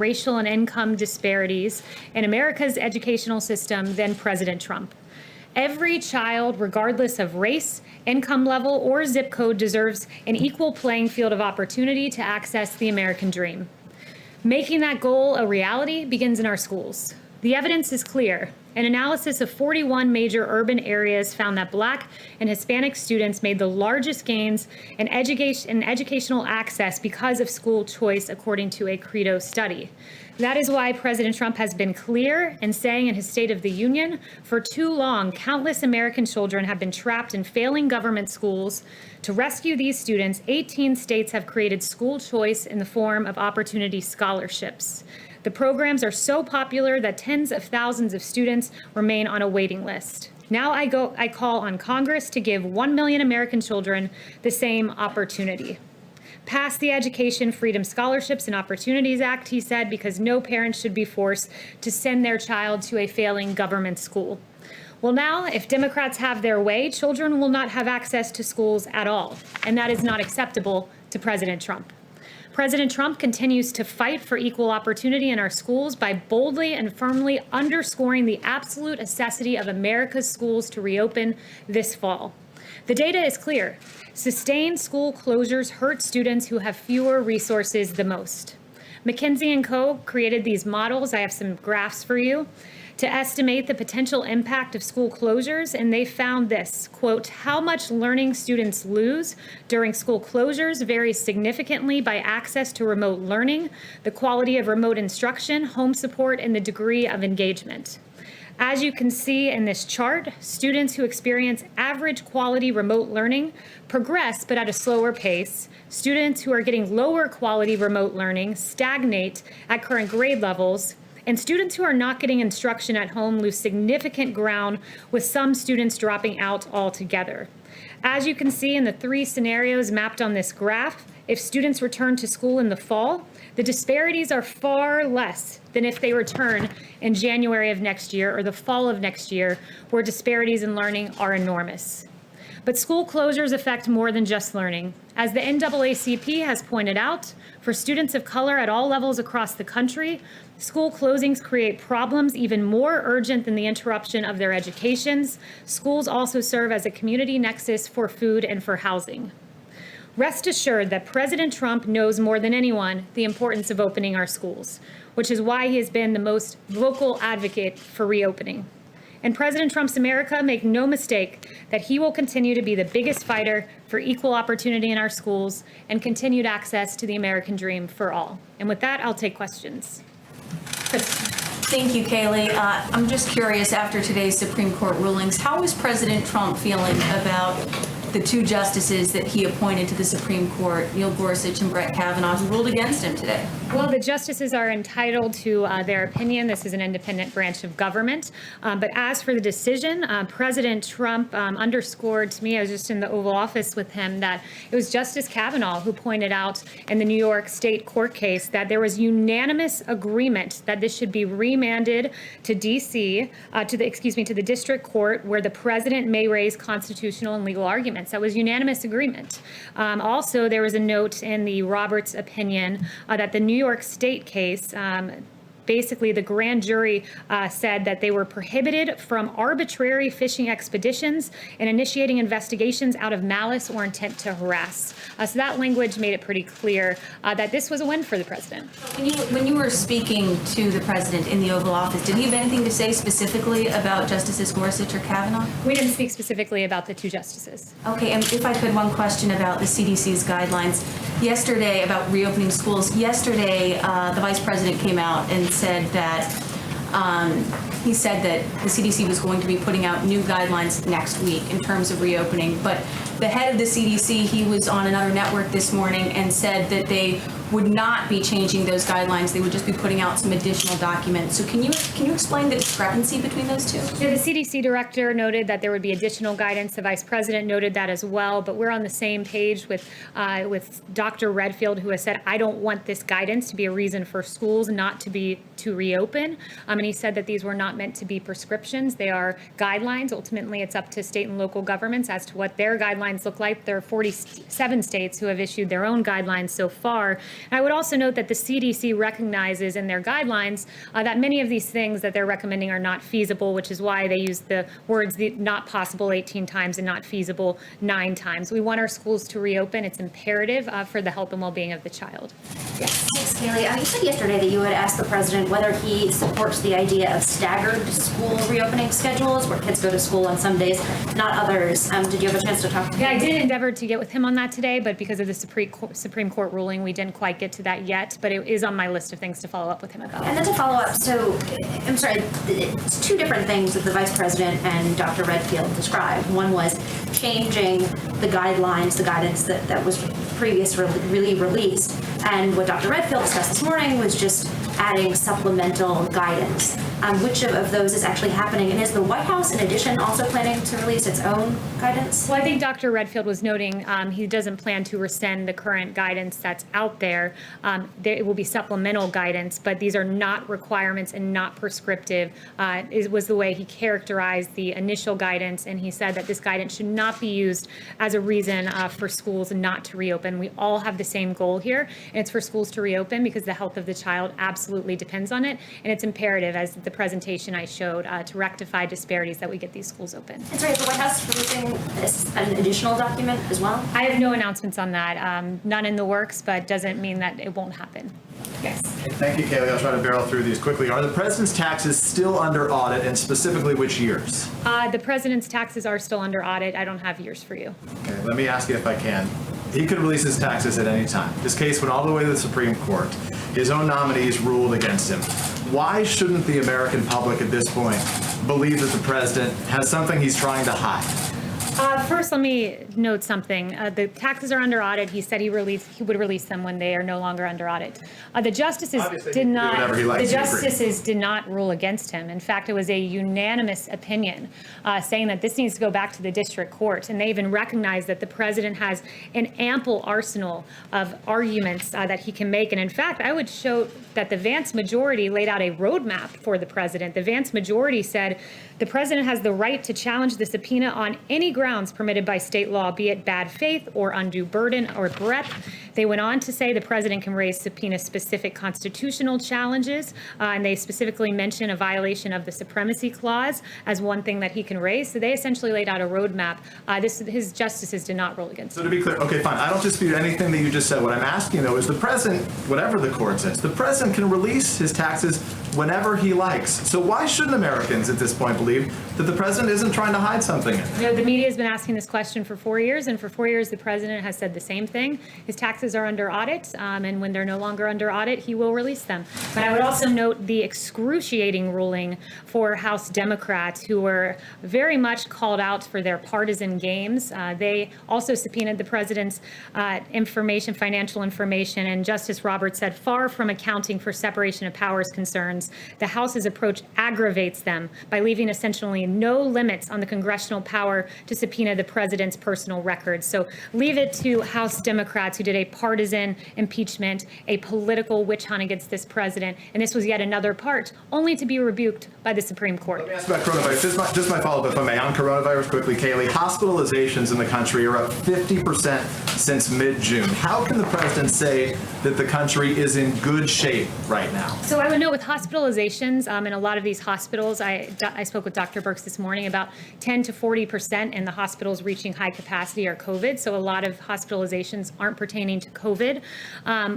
racial and income disparities in America's educational system than President Trump. Every child, regardless of race, income level, or zip code, deserves an equal playing field of opportunity to access the American dream. Making that goal a reality begins in our schools. The evidence is clear. An analysis of 41 major urban areas found that Black and Hispanic students made the largest gains in educational access because of school choice, according to a Credo study. That is why President Trump has been clear in saying in his State of the Union, for too long, countless American children have been trapped in failing government schools. To rescue these students, 18 states have created school choice in the form of opportunity scholarships. The programs are so popular that tens of thousands of students remain on a waiting list. Now I call on Congress to give 1 million American children the same opportunity. Pass the Education Freedom Scholarships and Opportunities Act, he said, because no parent should be forced to send their child to a failing government school. Well, now, if Democrats have their way, children will not have access to schools at all, and that is not acceptable to President Trump. President Trump continues to fight for equal opportunity in our schools by boldly and firmly underscoring the absolute necessity of America's schools to reopen this fall. The data is clear. Sustained school closures hurt students who have fewer resources the most. McKinsey & Co. created these models. I have some graphs for you to estimate the potential impact of school closures, and they found this, quote, how much learning students lose during school closures varies significantly by access to remote learning, the quality of remote instruction, home support, and the degree of engagement. As you can see in this chart, students who experience average quality remote learning progress, but at a slower pace. Students who are getting lower quality remote learning stagnate at current grade levels. And students who are not getting instruction at home lose significant ground, with some students dropping out altogether. As you can see in the three scenarios mapped on this graph, if students return to school in the fall, the disparities are far less than if they return in January of next year or the fall of next year, where disparities in learning are enormous. But school closures affect more than just learning. As the NAACP has pointed out, for students of color at all levels across the country, school closings create problems even more urgent than the interruption of their educations. Schools also serve as a community nexus for food and for housing. Rest assured that President Trump knows more than anyone the importance of opening our schools, which is why he has been the most vocal advocate for reopening. In President Trump's America, make no mistake that he will continue to be the biggest fighter for equal opportunity in our schools and continued access to the American dream for all. And with that, I'll take questions. Chris. Thank you, Kayleigh. I'm just curious, after today's Supreme Court rulings, how is President Trump feeling about the two justices that he appointed to the Supreme Court, Neil Gorsuch and Brett Kavanaugh, who ruled against him today? Well, the justices are entitled to their opinion. This is an independent branch of government. But as for the decision, President Trump underscored to me, I was just in the Oval Office with him, that it was Justice Kavanaugh who pointed out in the New York State court case that there was unanimous agreement that this should be remanded to D.C., to the district court, where the president may raise constitutional and legal arguments. That was unanimous agreement. Also, there was a note in the Roberts opinion that the New York State case, basically the grand jury said that they were prohibited from arbitrary fishing expeditions and initiating investigations out of malice or intent to harass. So that language made it pretty clear that this was a win for the president. When you were speaking to the president in the Oval Office, did he have anything to say specifically about Justices Gorsuch or Kavanaugh? We didn't speak specifically about the two justices. Okay, and if I could, one question about the CDC's guidelines. Yesterday, about reopening schools, yesterday the vice president came out and said that he said that the CDC was going to be putting out new guidelines next week in terms of reopening. But the head of the CDC, he was on another network this morning and said that they would not be changing those guidelines. They would just be putting out some additional documents. So can you explain the discrepancy between those two? Yeah, the CDC director noted that there would be additional guidance. The vice president noted that as well. But we're on the same page with Dr. Redfield, who has said, I don't want this guidance to be a reason for schools not to reopen. And he said that these were not meant to be prescriptions. They are guidelines. Ultimately, it's up to state and local governments as to what their guidelines look like. There are 47 states who have issued their own guidelines so far. And I would also note that the CDC recognizes in their guidelines that many of these things that they're recommending are not feasible, which is why they use the words not possible 18 times and not feasible 9 times. We want our schools to reopen. It's imperative for the health and well-being of the child. Yes. Thanks, Kayleigh. You said yesterday that you had asked the president whether he supports the idea of staggered school reopening schedules, where kids go to school on some days, not others. Did you have a chance to talk to him? Yeah, I did endeavor to get with him on that today, but because of the Supreme Court ruling, we didn't quite get to that yet, but it is on my list of things to follow up with him about. And then to follow up, so, I'm sorry, it's 2 different things that the Vice President and Dr. Redfield described. One was changing the guidelines, the guidance that was previously released. And what Dr. Redfield discussed this morning was just adding supplemental guidance. Which of those is actually happening? And is the White House, in addition, also planning to release its own guidance? Well, I think Dr. Redfield was noting he doesn't plan to rescind the current guidance that's out there. It will be supplemental guidance, but these are not requirements and not prescriptive. It was the way he characterized the initial guidance, and he said that this guidance should not be used as a reason for schools not to reopen. We all have the same goal here, and it's for schools to reopen because the health of the child absolutely depends on it, and it's imperative, as the presentation I showed, to rectify disparities that we get these schools open. And sorry, is the White House releasing an additional document as well? I have no announcements on that. None in the works, but doesn't mean that it won't happen. Yes. Thank you, Kayleigh. I'll try to barrel through these quickly. Are the president's taxes still under audit, and specifically which years? The president's taxes are still under audit. I don't have years for you. Okay, let me ask you if I can. He could release his taxes at any time. This case went all the way to the Supreme Court. His own nominees ruled against him. Why shouldn't the American public at this point believe that the president has something he's trying to hide? First, let me note something. The taxes are under audit. He said he would release them when they are no longer under audit. The justices did not rule against him. In fact, it was a unanimous opinion saying that this needs to go back to the district court. And they even recognized that the president has an ample arsenal of arguments that he can make. And in fact, I would show that the Vance majority laid out a roadmap for the president. The Vance majority said the president has the right to challenge the subpoena on any grounds permitted by state law, be it bad faith or undue burden or breadth. They went on to say the president can raise subpoena-specific constitutional challenges, and they specifically mention a violation of the Supremacy Clause as one thing that he can raise. So they essentially laid out a roadmap. His justices did not rule against him. So to be clear, okay, fine. I don't dispute anything that you just said. What I'm asking, though, is the president, whatever the court says, the president can release his taxes whenever he likes. So why shouldn't Americans at this point believe that the president isn't trying to hide something? You know, the media has been asking this question for 4 years, and for 4 years the president has said the same thing. His taxes are under audit, and when they're no longer under audit, he will release them. But I would also note the excruciating ruling for House Democrats, who were very much called out for their partisan games. They also subpoenaed the president's financial information, and Justice Roberts said, far from accounting for separation of powers concerns, the House's approach aggravates them by leaving essentially no limits on the congressional power to subpoena the president's personal records. So leave it to House Democrats, who did a partisan impeachment, a political witch hunt against this president, and this was yet another part, only to be rebuked by the Supreme Court. Let me ask about coronavirus. Just my follow-up, if I may, on coronavirus quickly, Kayleigh. Hospitalizations in the country are up 50% since mid-June. How can the president say that the country is in good shape right now? So I would note with hospitalizations in a lot of these hospitals, I spoke with Dr. Birx this morning, about 10 to 40% in the hospitals reaching high capacity are COVID. So a lot of hospitalizations aren't pertaining to COVID.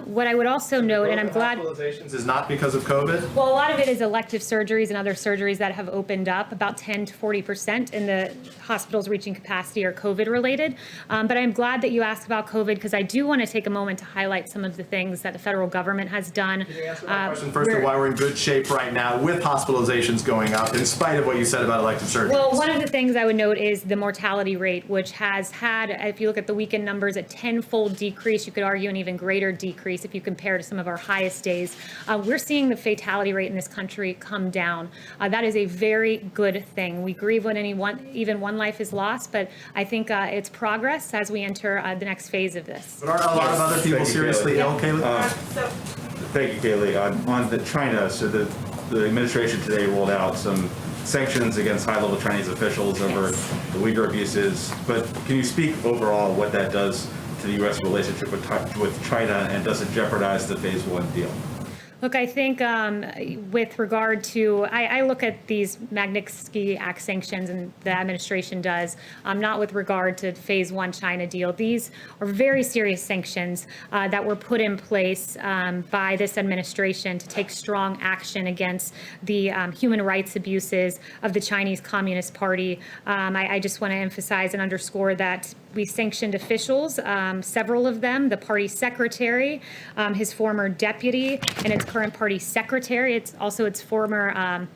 What I would also note, and I'm glad— Hospitalizations is not because of COVID? Well, a lot of it is elective surgeries and other surgeries that have opened up. About 10 to 40% in the hospitals reaching capacity are COVID related. But I'm glad that you asked about COVID, because I do want to take a moment to highlight some of the things that the federal government has done. Can you answer my question first of why we're in good shape right now with hospitalizations going up in spite of what you said about elective surgeries? Well, one of the things I would note is the mortality rate, which has had, if you look at the weekend numbers, a 10-fold decrease. You could argue an even greater decrease if you compare to some of our highest days. We're seeing the fatality rate in this country come down. That is a very good thing. We grieve when even one life is lost, but I think it's progress as we enter the next phase of this. But are a lot of other people seriously ill, Kayleigh? Thank you, Kayleigh. On the China, so the administration today rolled out some sanctions against high-level Chinese officials over the Uyghur abuses. But can you speak overall what that does to the U.S. relationship with China, and does it jeopardize the Phase 1 deal? Look, I think with regard to, I look at these Magnitsky Act sanctions, and the administration does, not with regard to Phase 1 China deal. These are very serious sanctions that were put in place by this administration to take strong action against the human rights abuses of the Chinese Communist Party. I just want to emphasize and underscore that we sanctioned officials, several of them, the party secretary, his former deputy, and its current party secretary. It's also its former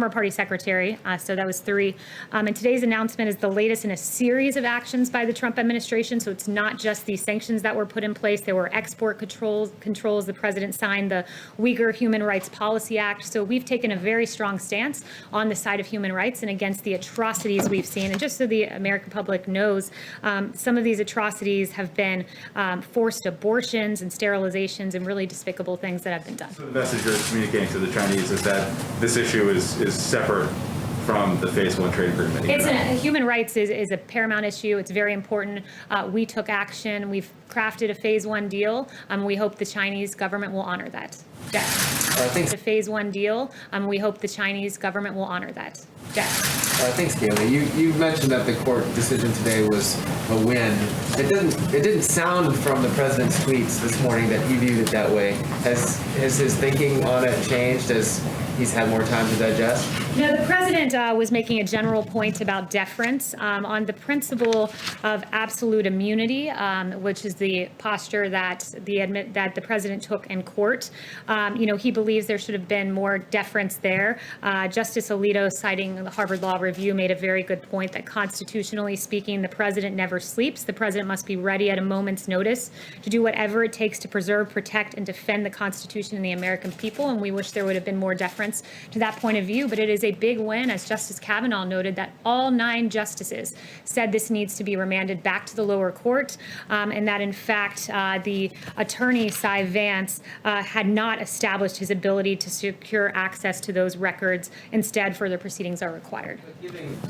party secretary, so that was 3. And today's announcement is the latest in a series of actions by the Trump administration, so it's not just these sanctions that were put in place. There were export controls. The president signed the Uyghur Human Rights Policy Act, so we've taken a very strong stance on the side of human rights and against the atrocities we've seen. And just so the American public knows, some of these atrocities have been forced abortions and sterilizations and really despicable things that have been done. So the message you're communicating to the Chinese is that this issue is separate from the Phase 1 trade agreement. Human rights is a paramount issue. It's very important. We took action. We've crafted a Phase 1 deal. We hope the Chinese government will honor that. The Phase 1 deal. We hope the Chinese government will honor that. Thanks, Kayleigh. You mentioned that the court decision today was a win. It didn't sound from the president's tweets this morning that he viewed it that way. Has his thinking on it changed as he's had more time to digest? No, the president was making a general point about deference on the principle of absolute immunity, which is the posture that the president took in court. He believes there should have been more deference there. Justice Alito, citing the Harvard Law Review, made a very good point that constitutionally speaking, the president never sleeps. The president must be ready at a moment's notice to do whatever it takes to preserve, protect, and defend the Constitution and the American people. And we wish there would have been more deference to that point of view. But it is a big win, as Justice Kavanaugh noted, that all 9 justices said this needs to be remanded back to the lower court, and that in fact the attorney Cyrus Vance had not established his ability to secure access to those records. Instead, further proceedings are required.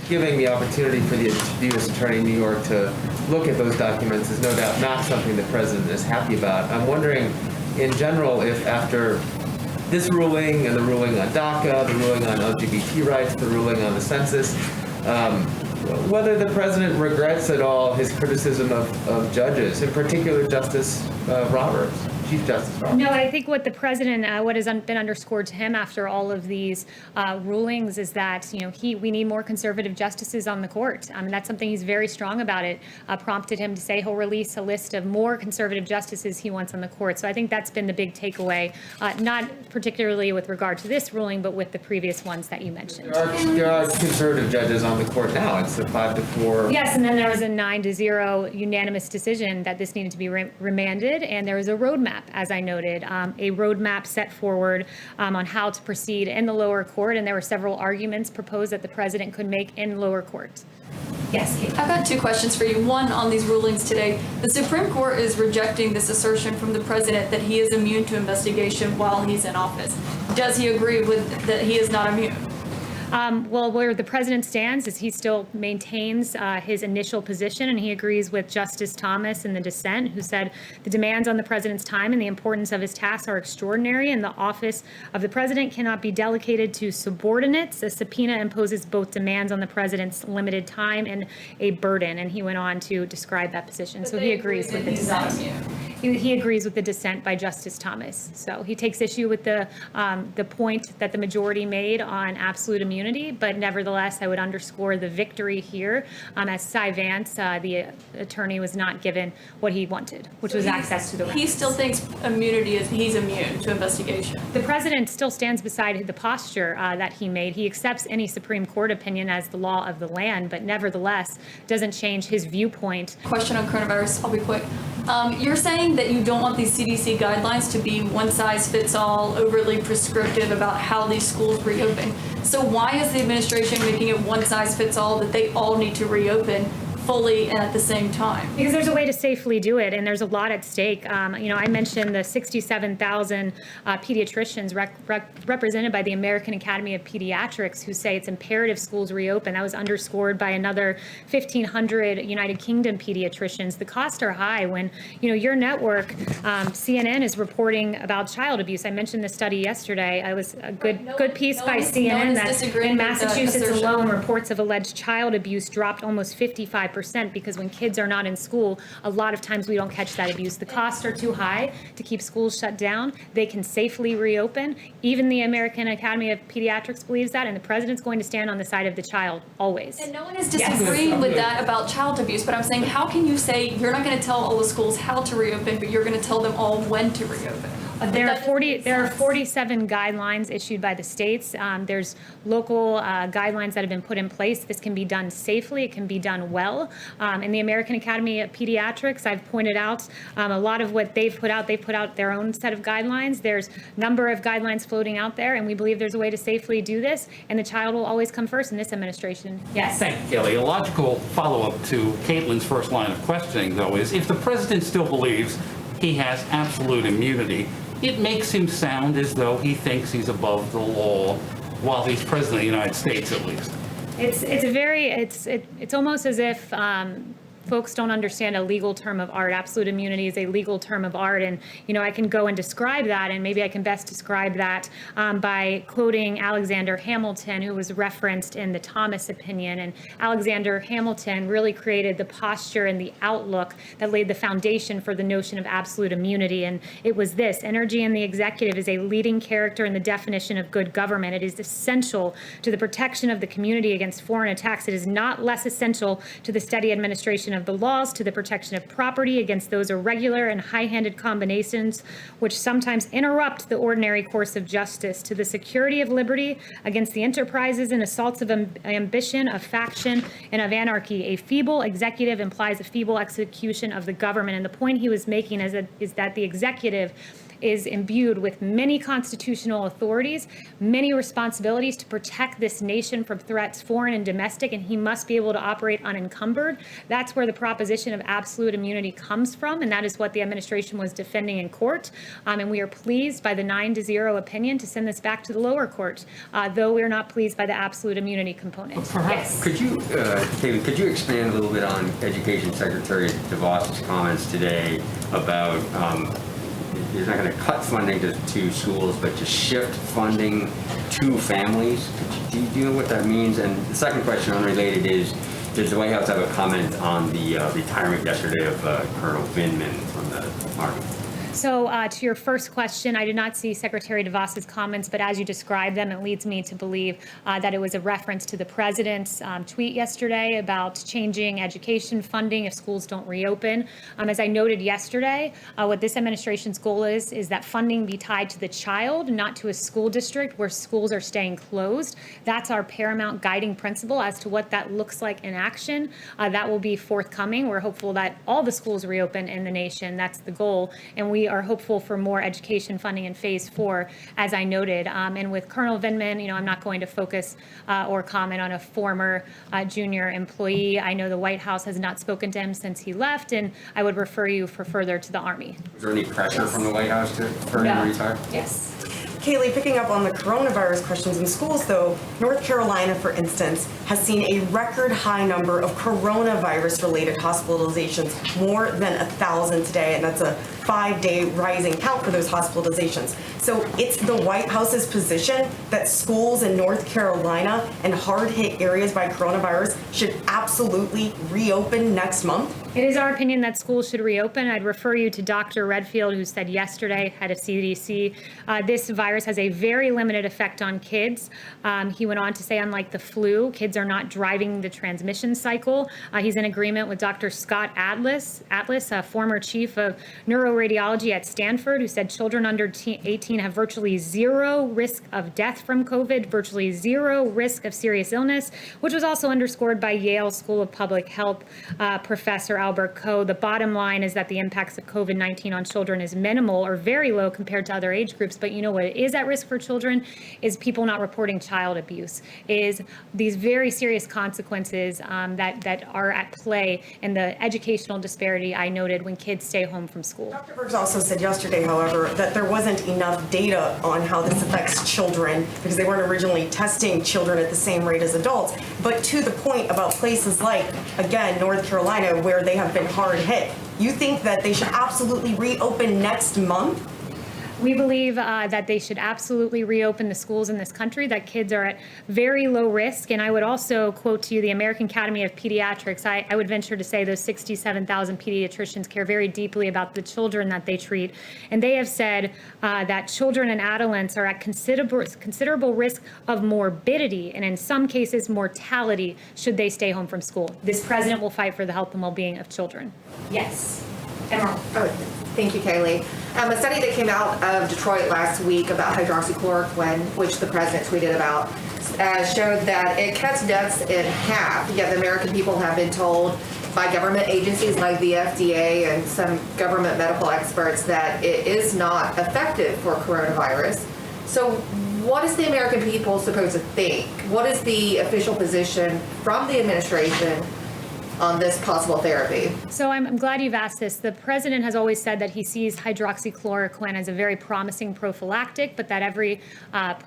Giving the opportunity for the U.S. Attorney in New York to look at those documents is no doubt not something the president is happy about. I'm wondering, in general, if after this ruling and the ruling on DACA, the ruling on LGBT rights, the ruling on the census, whether the president regrets at all his criticism of judges, in particular Justice Roberts. Chief Justice Roberts. No, I think what the president, what has been underscored to him after all of these rulings is that, we need more conservative justices on the court. That's something he's very strong about. It prompted him to say he'll release a list of more conservative justices he wants on the court. So I think that's been the big takeaway, not particularly with regard to this ruling, but with the previous ones that you mentioned. There are conservative judges on the court now. It's a 5-4. Yes, and then there was a 9-0 unanimous decision that this needed to be remanded, and there was a roadmap, as I noted, a roadmap set forward on how to proceed in the lower court, and there were several arguments proposed that the president could make in lower court. Yes, Kate. I've got 2 questions for you. One, on these rulings today, the Supreme Court is rejecting this assertion from the president that he is immune to investigation while he's in office. Does he agree with that he is not immune? Well, where the president stands is he still maintains his initial position, and he agrees with Justice Thomas in the dissent, who said the demands on the president's time and the importance of his tasks are extraordinary, and the office of the president cannot be delegated to subordinates. A subpoena imposes both demands on the president's limited time and a burden, and he went on to describe that position. So he agrees with the dissent. He agrees with the dissent by Justice Thomas. So he takes issue with the point that the majority made on absolute immunity, but nevertheless, I would underscore the victory here as Cyrus Vance, the attorney, was not given what he wanted, which was access to the records. He still thinks he's immune to investigation. The president still stands beside the posture that he made. He accepts any Supreme Court opinion as the law of the land, but nevertheless doesn't change his viewpoint. Question on coronavirus, I'll be quick. You're saying that you don't want these CDC guidelines to be one-size-fits-all, overly prescriptive about how these schools reopen. So why is the administration making it one-size-fits-all that they all need to reopen fully and at the same time? Because there's a way to safely do it, and there's a lot at stake. I mentioned the 67,000 pediatricians represented by the American Academy of Pediatrics who say it's imperative schools reopen. That was underscored by another 1,500 United Kingdom pediatricians. The costs are high when, your network, CNN, is reporting about child abuse. I mentioned the study yesterday. It was a good piece by CNN that in Massachusetts alone, reports of alleged child abuse dropped almost 55% because when kids are not in school, a lot of times we don't catch that abuse. The costs are too high to keep schools shut down. They can safely reopen. Even the American Academy of Pediatrics believes that, and the president's going to stand on the side of the child, always. And no one is disagreeing with that about child abuse, but I'm saying, how can you say you're not going to tell all the schools how to reopen, but you're going to tell them all when to reopen? There are 47 guidelines issued by the states. There's local guidelines that have been put in place. This can be done safely. It can be done well. In the American Academy of Pediatrics, I've pointed out a lot of what they've put out their own set of guidelines. There's a number of guidelines floating out there, and we believe there's a way to safely do this, and the child will always come first in this administration. Yes. Thank you, Kayleigh. A logical follow-up to Caitlin's first line of questioning, though, is if the president still believes he has absolute immunity, it makes him sound as though he thinks he's above the law while he's president of the United States, at least. It's almost as if folks don't understand a legal term of art. Absolute immunity is a legal term of art, and I can go and describe that, and maybe I can best describe that by quoting Alexander Hamilton, who was referenced in the Thomas opinion. And Alexander Hamilton really created the posture and the outlook that laid the foundation for the notion of absolute immunity. And it was this: energy in the executive is a leading character in the definition of good government. It is essential to the protection of the community against foreign attacks. It is not less essential to the steady administration of the laws, to the protection of property against those irregular and high-handed combinations which sometimes interrupt the ordinary course of justice, to the security of liberty against the enterprises and assaults of ambition, of faction, and of anarchy. A feeble executive implies a feeble execution of the government. And the point he was making is that the executive is imbued with many constitutional authorities, many responsibilities to protect this nation from threats, foreign and domestic, and he must be able to operate unencumbered. That's where the proposition of absolute immunity comes from, and that is what the administration was defending in court. And we are pleased by the 9-0 opinion to send this back to the lower court, though we are not pleased by the absolute immunity component. Yes. Could you, David, could you expand a little bit on Education Secretary DeVos's comments today about he's not going to cut funding to schools, but to shift funding to families? Do you know what that means? And the second question, unrelated, is does the White House have a comment on the retirement yesterday of Colonel Vindman from the Army? So to your first question, I did not see Secretary DeVos's comments, but as you described them, it leads me to believe that it was a reference to the president's tweet yesterday about changing education funding if schools don't reopen. As I noted yesterday, what this administration's goal is that funding be tied to the child, not to a school district where schools are staying closed. That's our paramount guiding principle as to what that looks like in action. That will be forthcoming. We're hopeful that all the schools reopen in the nation. That's the goal. And we are hopeful for more education funding in phase 4, as I noted. And with Colonel Vindman, I'm not going to focus or comment on a former junior employee. I know the White House has not spoken to him since he left, and I would refer you for further to the Army. Was there any pressure from the White House for him to retire? Yes. Kayleigh, picking up on the coronavirus questions in schools, though, North Carolina, for instance, has seen a record high number of coronavirus-related hospitalizations, more than 1,000 today, and that's a 5-day rising count for those hospitalizations. So it's the White House's position that schools in North Carolina and hard-hit areas by coronavirus should absolutely reopen next month? It is our opinion that schools should reopen. I'd refer you to Dr. Redfield, who said yesterday, head of CDC, this virus has a very limited effect on kids. He went on to say, unlike the flu, kids are not driving the transmission cycle. He's in agreement with Dr. Scott Atlas, a former chief of neuroradiology at Stanford, who said children under 18 have virtually zero risk of death from COVID, virtually zero risk of serious illness, which was also underscored by Yale School of Public Health professor Albert Coe. The bottom line is that the impacts of COVID-19 on children is minimal or very low compared to other age groups. But you know what is at risk for children is people not reporting child abuse, is these very serious consequences that are at play in the educational disparity I noted when kids stay home from school. Dr. Bergs also said yesterday, however, that there wasn't enough data on how this affects children because they weren't originally testing children at the same rate as adults. But to the point about places like, again, North Carolina, where they have been hard hit, you think that they should absolutely reopen next month? We believe that they should absolutely reopen the schools in this country, that kids are at very low risk. And I would also quote to you the American Academy of Pediatrics. I would venture to say those 67,000 pediatricians care very deeply about the children that they treat. And they have said that children and adolescents are at considerable risk of morbidity and in some cases mortality should they stay home from school. This president will fight for the health and well-being of children. Yes. Emerald. Thank you, Kayleigh. A study that came out of Detroit last week about hydroxychloroquine, which the president tweeted about, showed that it cuts deaths in half. Yet the American people have been told by government agencies like the FDA and some government medical experts that it is not effective for coronavirus. So what is the American people supposed to think? What is the official position from the administration on this possible therapy? So I'm glad you've asked this. The president has always said that he sees hydroxychloroquine as a very promising prophylactic, but that every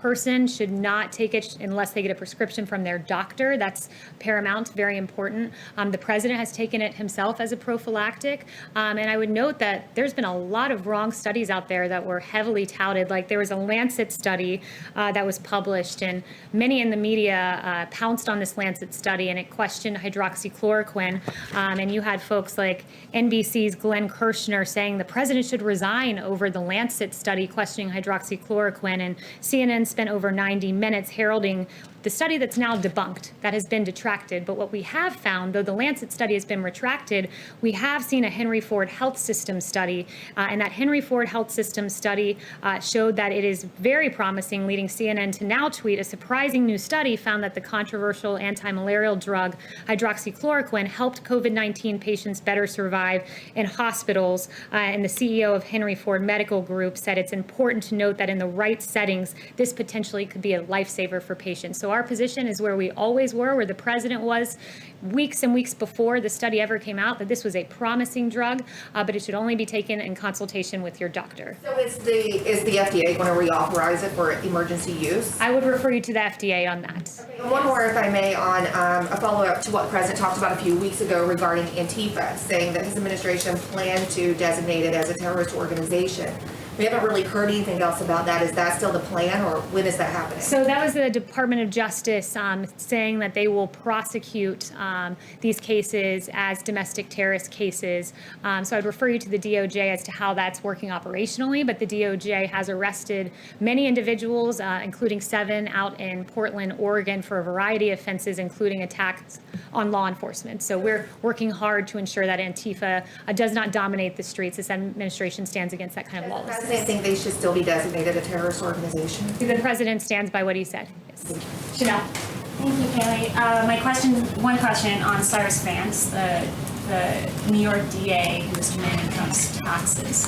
person should not take it unless they get a prescription from their doctor. That's paramount, very important. The president has taken it himself as a prophylactic. And I would note that there's been a lot of wrong studies out there that were heavily touted. Like there was a Lancet study that was published, and many in the media pounced on this Lancet study, and it questioned hydroxychloroquine. And you had folks like NBC's Glenn Kirshner saying the president should resign over the Lancet study questioning hydroxychloroquine, and CNN spent over 90 minutes heralding the study that's now debunked, that has been detracted. But what we have found, though the Lancet study has been retracted, we have seen a Henry Ford Health System study, and that Henry Ford Health System study showed that it is very promising, leading CNN to now tweet a surprising new study found that the controversial anti-malarial drug hydroxychloroquine helped COVID-19 patients better survive in hospitals. And the CEO of Henry Ford Medical Group said it's important to note that in the right settings, this potentially could be a lifesaver for patients. So our position is where we always were, where the president was weeks and weeks before the study ever came out, that this was a promising drug, but it should only be taken in consultation with your doctor. So is the FDA going to reauthorize it for emergency use? I would refer you to the FDA on that. Okay, one more, if I may, on a follow-up to what the president talked about a few weeks ago regarding Antifa, saying that his administration planned to designate it as a terrorist organization. We haven't really heard anything else about that. Is that still the plan, or when is that happening? So that was the Department of Justice saying that they will prosecute these cases as domestic terrorist cases. So I'd refer you to the DOJ as to how that's working operationally, but the DOJ has arrested many individuals, including 7 out in Portland, Oregon, for a variety of offenses, including attacks on law enforcement. So we're working hard to ensure that Antifa does not dominate the streets. This administration stands against that kind of lawlessness. I think they should still be designated a terrorist organization. The president stands by what he said. Yes. Chanel. Thank you, Kayleigh. One question on Cyrus Vance, the New York DA who was demanding Trump's taxes.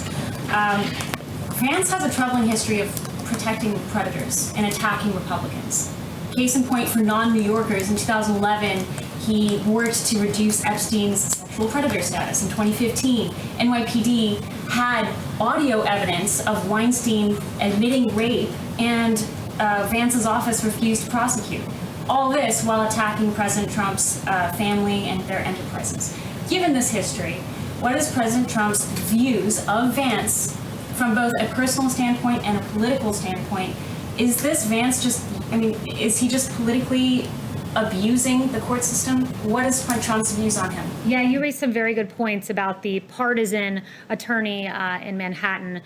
Vance has a troubling history of protecting predators and attacking Republicans. Case in point for non-New Yorkers, in 2011, he worked to reduce Epstein's sexual predator status. In 2015, NYPD had audio evidence of Weinstein admitting rape, and Vance's office refused to prosecute. All this while attacking President Trump's family and their enterprises. Given this history, what is President Trump's views of Vance from both a personal standpoint and a political standpoint? Is this Vance just, is he just politically abusing the court system? What is Trump's views on him? Yeah, you raised some very good points about the partisan attorney in Manhattan.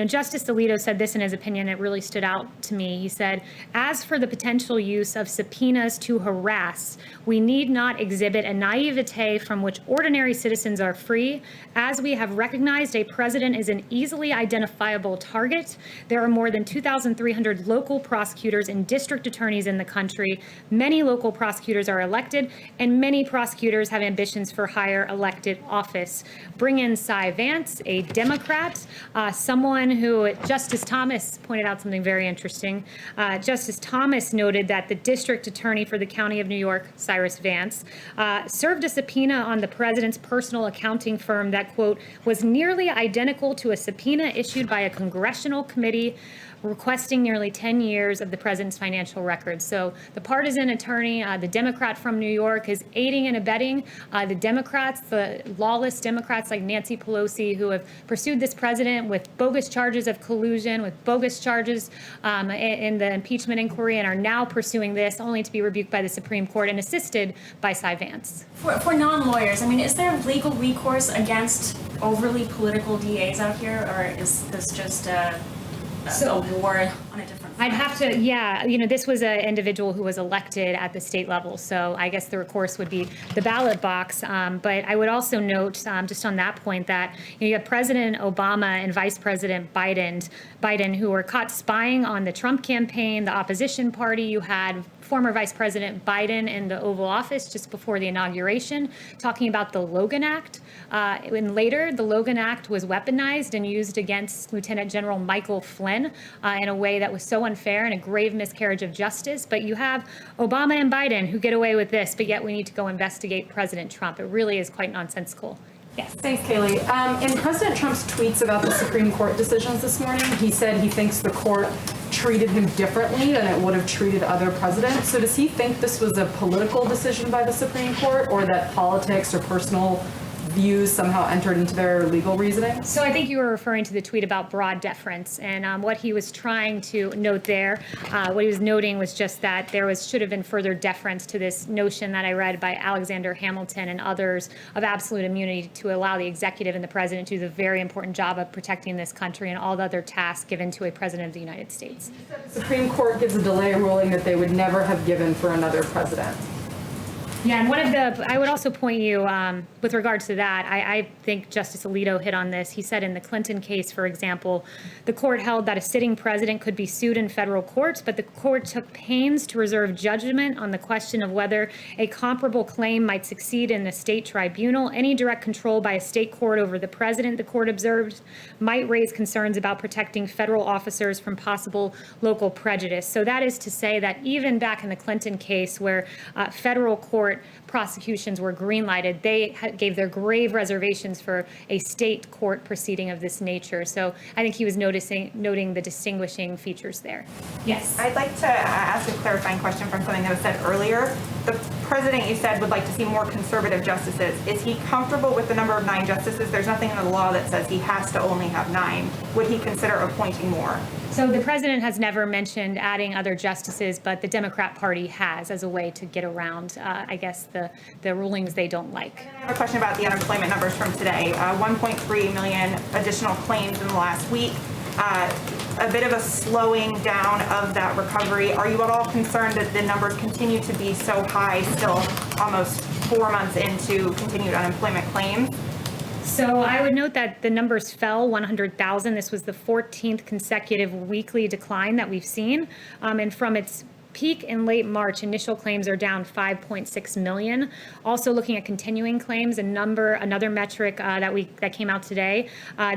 Justice Alito said this in his opinion. It really stood out to me. He said, as for the potential use of subpoenas to harass, we need not exhibit a naivete from which ordinary citizens are free. As we have recognized, a president is an easily identifiable target. There are more than 2,300 local prosecutors and district attorneys in the country. Many local prosecutors are elected, and many prosecutors have ambitions for higher elected office. Bring in Cyrus Vance, a Democrat, someone who Justice Thomas pointed out something very interesting. Justice Thomas noted that the district attorney for the County of New York, Cyrus Vance, served a subpoena on the president's personal accounting firm that, quote, was nearly identical to a subpoena issued by a congressional committee requesting nearly 10 years of the president's financial records. So the partisan attorney, the Democrat from New York, is aiding and abetting the Democrats, the lawless Democrats like Nancy Pelosi, who have pursued this president with bogus charges of collusion, with bogus charges in the impeachment inquiry, and are now pursuing this only to be rebuked by the Supreme Court and assisted by Cyrus Vance. For non-lawyers, I mean, is there legal recourse against overly political DAs out here, or is this just a war on a different front? I'd have to, yeah, this was an individual who was elected at the state level, so I guess the recourse would be the ballot box. But I would also note, just on that point, that you have President Obama and Vice President Biden, who were caught spying on the Trump campaign, the opposition party. You had former Vice President Biden in the Oval Office just before the inauguration, talking about the Logan Act. And later, the Logan Act was weaponized and used against Lieutenant General Michael Flynn in a way that was so unfair and a grave miscarriage of justice. But you have Obama and Biden who get away with this, but yet we need to go investigate President Trump. It really is quite nonsensical. Yes. Thanks, Kayleigh. In President Trump's tweets about the Supreme Court decisions this morning, he said he thinks the court treated him differently than it would have treated other presidents. So does he think this was a political decision by the Supreme Court, or that politics or personal views somehow entered into their legal reasoning? So I think you were referring to the tweet about broad deference, and what he was trying to note there, what he was noting was just that there should have been further deference to this notion that I read by Alexander Hamilton and others of absolute immunity to allow the executive and the president to do the very important job of protecting this country and all the other tasks given to a president of the United States. The Supreme Court gives a delay ruling that they would never have given for another president. Yeah, and I would also point you, with regards to that, I think Justice Alito hit on this. He said in the Clinton case, for example, the court held that a sitting president could be sued in federal courts, but the court took pains to reserve judgment on the question of whether a comparable claim might succeed in a state tribunal. Any direct control by a state court over the president, the court observed, might raise concerns about protecting federal officers from possible local prejudice. So that is to say that even back in the Clinton case, where federal court prosecutions were green-lighted, they gave their grave reservations for a state court proceeding of this nature. So I think he was noting the distinguishing features there. Yes. I'd like to ask a clarifying question from something that was said earlier. The president, you said, would like to see more conservative justices. Is he comfortable with the number of 9 justices? There's nothing in the law that says he has to only have 9. Would he consider appointing more? So the president has never mentioned adding other justices, but the Democrat Party has, as a way to get around, I guess, the rulings they don't like. I have a question about the unemployment numbers from today. 1.3 million additional claims in the last week. A bit of a slowing down of that recovery. Are you at all concerned that the numbers continue to be so high, still almost 4 months into continued unemployment claims? So I would note that the numbers fell 100,000. This was the 14th consecutive weekly decline that we've seen. And from its peak in late March, initial claims are down 5.6 million. Also looking at continuing claims, another metric that came out today,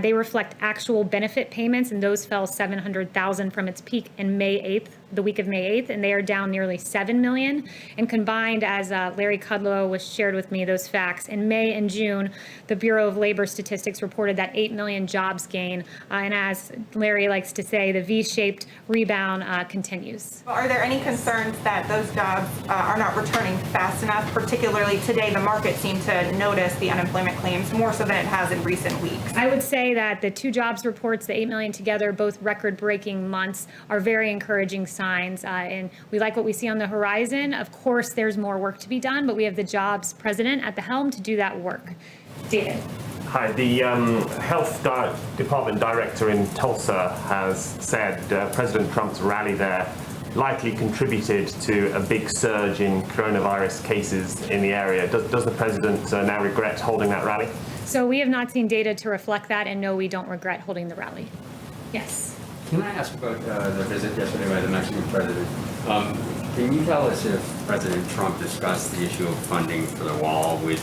they reflect actual benefit payments, and those fell 700,000 from its peak in May 8th, the week of May 8th, and they are down nearly 7 million. And combined, as Larry Kudlow was shared with me those facts, in May and June, the Bureau of Labor Statistics reported that 8 million jobs gain. And as Larry likes to say, the V-shaped rebound continues. Well, are there any concerns that those jobs are not returning fast enough? Particularly today, the market seemed to notice the unemployment claims more so than it has in recent weeks. I would say that the 2 jobs reports, the 8 million together, both record-breaking months, are very encouraging signs. And we like what we see on the horizon. Of course, there's more work to be done, but we have the jobs president at the helm to do that work. David. Hi, the Health Department director in Tulsa has said President Trump's rally there likely contributed to a big surge in coronavirus cases in the area. Does the president now regret holding that rally? So we have not seen data to reflect that, and no, we don't regret holding the rally. Yes. Can I ask about the visit yesterday by the Mexican president? Can you tell us if President Trump discussed the issue of funding for the wall with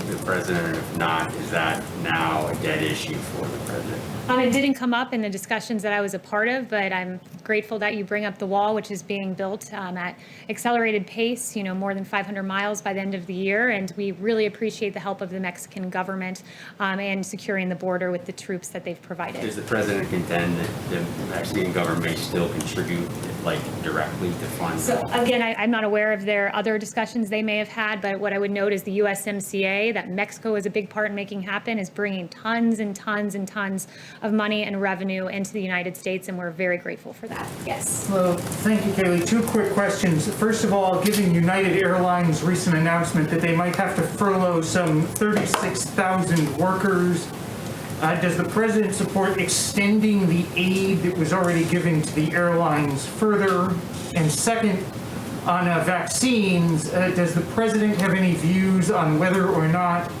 the president, and if not, is that now a dead issue for the president? It didn't come up in the discussions that I was a part of, but I'm grateful that you bring up the wall, which is being built at accelerated pace, more than 500 miles by the end of the year. And we really appreciate the help of the Mexican government in securing the border with the troops that they've provided. Does the president contend that the Mexican government may still contribute, directly to fund? So again, I'm not aware of their other discussions they may have had, but what I would note is the USMCA, that Mexico is a big part in making happen, is bringing tons and tons and tons of money and revenue into the United States, and we're very grateful for that. Yes. Hello. Thank you, Kayleigh. Two quick questions. First of all, given United Airlines' recent announcement that they might have to furlough some 36,000 workers, does the president support extending the aid that was already given to the airlines further? And second, on vaccines, does the president have any views on whether or not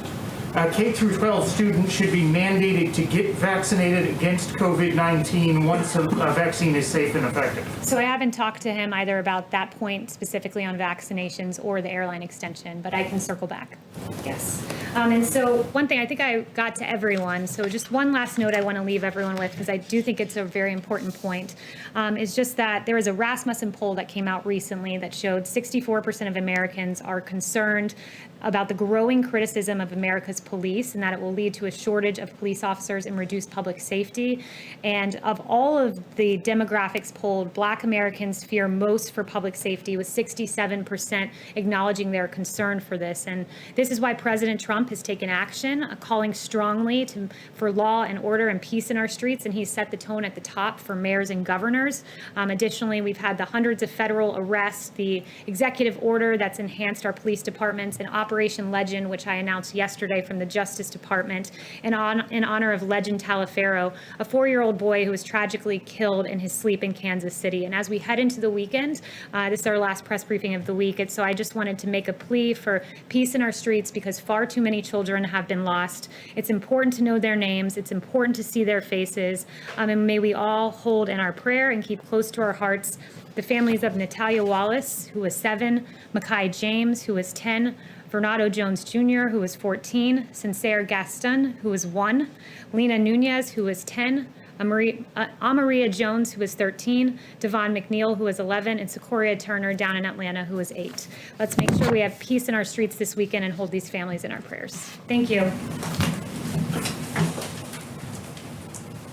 K through 12 students should be mandated to get vaccinated against COVID-19 once a vaccine is safe and effective? So I haven't talked to him either about that point specifically on vaccinations or the airline extension, but I can circle back. Yes. And so one thing, I think I got to everyone. So just one last note I want to leave everyone with, because I do think it's a very important point, is just that there was a Rasmussen poll that came out recently that showed 64% of Americans are concerned about the growing criticism of America's police and that it will lead to a shortage of police officers and reduced public safety. And of all of the demographics polled, Black Americans fear most for public safety, with 67% acknowledging their concern for this. And this is why President Trump has taken action, calling strongly for law and order and peace in our streets, and he's set the tone at the top for mayors and governors. Additionally, we've had the hundreds of federal arrests, the executive order that's enhanced our police departments, and Operation Legend, which I announced yesterday from the Justice Department, in honor of Legend Taliaferro, a 4-year-old boy who was tragically killed in his sleep in Kansas City. And as we head into the weekend, this is our last press briefing of the week, and so I just wanted to make a plea for peace in our streets, because far too many children have been lost. It's important to know their names. It's important to see their faces. And may we all hold in our prayer and keep close to our hearts the families of Natalia Wallace, who was 7, Makai James, who was 10, Bernardo Jones Jr., who was 14, Sincere Gaston, who was 1, Lena Nunez, who was 10, Amaria Jones, who was 13, Devon McNeil, who was 11, and Sequoia Turner down in Atlanta, who was 8. Let's make sure we have peace in our streets this weekend and hold these families in our prayers. Thank you.